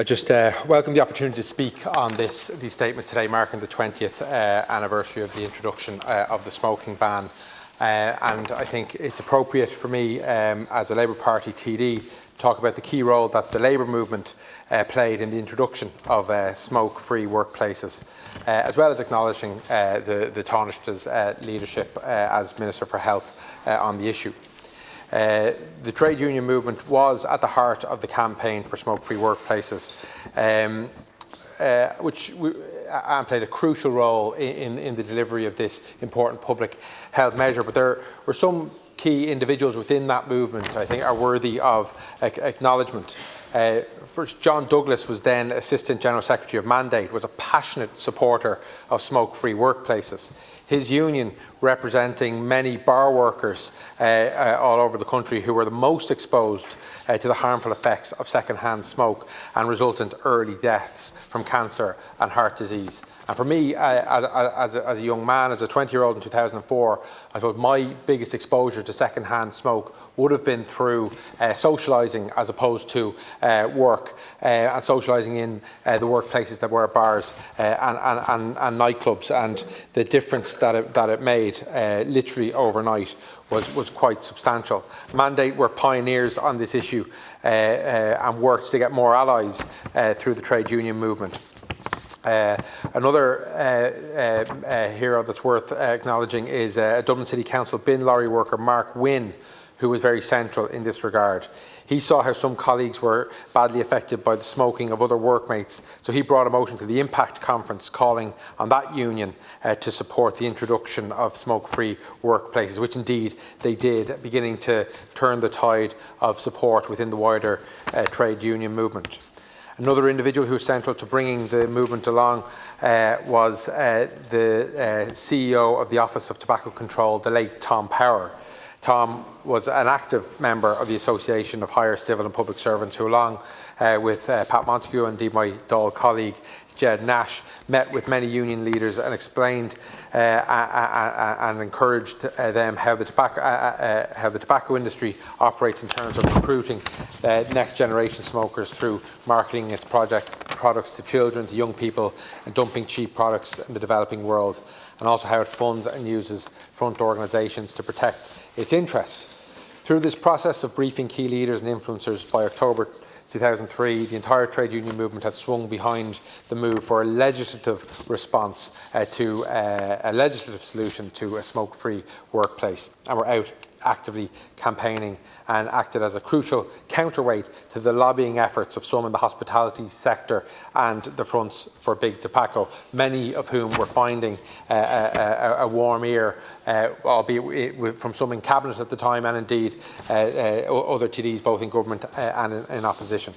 I just welcome the opportunity to speak on these statements today, marking the 20th anniversary of the introduction of the smoking ban. And I think it's appropriate for me, as a Labour Party TD, to talk about the key role that the Labour movement played in the introduction of smoke-free workplaces, as well as acknowledging the Oireachtas' leadership as Minister for Health on the issue. The trade union movement was at the heart of the campaign for smoke-free workplaces, which played a crucial role in the delivery of this important public health measure. But there were some key individuals within that movement I think are worthy of acknowledgement. First, John Douglas was then Assistant General Secretary of Mandate, was a passionate supporter of smoke-free workplaces. His union, representing many bar workers all over the country who were the most exposed to the harmful effects of second-hand smoke and resultant early deaths from cancer and heart disease. And for me, as a young man, as a 20-year-old in 2004, I thought my biggest exposure to second-hand smoke would have been through socialising as opposed to work, and socialising in the workplaces that were bars and nightclubs, and the difference that it made literally overnight was quite substantial. Mandate were pioneers on this issue and worked to get more allies through the trade union movement. Another hero that's worth acknowledging is Dublin City Council bin lorry worker Mark Wynne, who was very central in this regard. He saw how some colleagues were badly affected by the smoking of other workmates, so he brought a motion to the Impact Conference calling on that union to support the introduction of smoke-free workplaces, which indeed they did, beginning to turn the tide of support within the wider trade union movement. Another individual who was central to bringing the movement along was the CEO of the Office of Tobacco Control, the late Tom Power. Tom was an active member of the Association of Higher Civil and Public Servants who, along with Pat Montague and indeed my Dáil colleague Jed Nash, met with many union leaders and explained and encouraged them how the tobacco industry operates in terms of recruiting next generation smokers through marketing its products to children, to young people, and dumping cheap products in the developing world, and also how it funds and uses front organisations to protect its interest. Through this process of briefing key leaders and influencers, by October 2003, the entire trade union movement had swung behind the move for a legislative response to a legislative solution to a smoke-free workplace, and were out actively campaigning and acted as a crucial counterweight to the lobbying efforts of some in the hospitality sector and the fronts for big tobacco, many of whom were finding a warm ear, albeit from some in cabinet at the time, and indeed other TDs both in government and in opposition.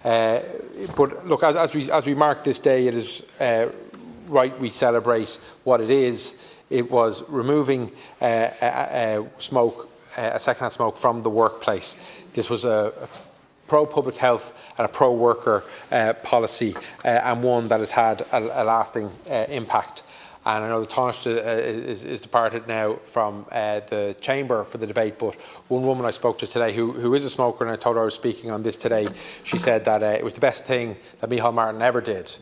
But look, as we mark this day, it is right we celebrate what it is. It was removing second-hand smoke from the workplace. This was a pro-public health and a pro-worker policy, and one that has had a lasting impact. And I know the Taoiseach is departed now from the chamber for the debate, but one woman I spoke to today who is a smoker, and I told her I was speaking on this today, she said that it was the best thing that Micheál Martin ever did.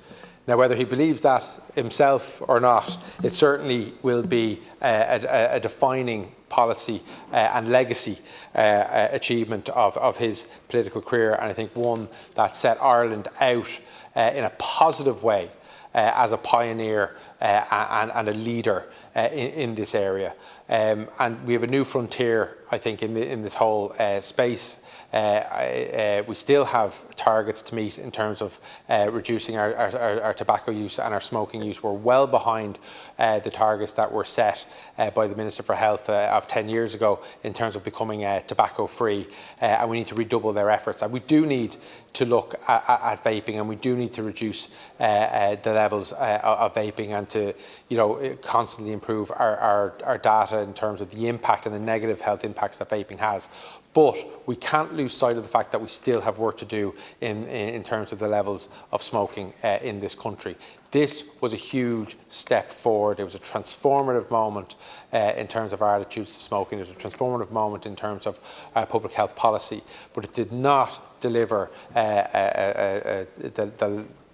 Now, whether he believes that himself or not, it certainly will be a defining policy and legacy achievement of his political career, and I think one that set Ireland out in a positive way as a pioneer and a leader in this area. And we have a new frontier, I think, in this whole space. We still have targets to meet in terms of reducing our tobacco use and our smoking use. We're well behind the targets that were set by the Minister for Health of 10 years ago in terms of becoming tobacco free, and we need to redouble their efforts. And we do need to look at vaping, and we do need to reduce the levels of vaping, and to constantly improve our data in terms of the impact and the negative health impacts that vaping has. But we can't lose sight of the fact that we still have work to do in terms of the levels of smoking in this country. This was a huge step forward. It was a transformative moment in terms of our attitudes to smoking. It was a transformative moment in terms of public health policy. But it did not deliver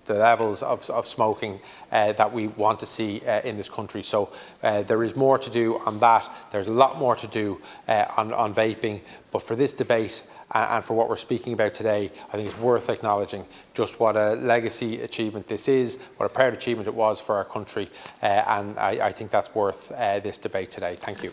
the levels of smoking that we want to see in this country. So there is more to do on that. There's a lot more to do on vaping. But for this debate and for what we're speaking about today, I think it's worth acknowledging just what a legacy achievement this is, what a proud achievement it was for our country. And I think that's worth this debate today. Thank you.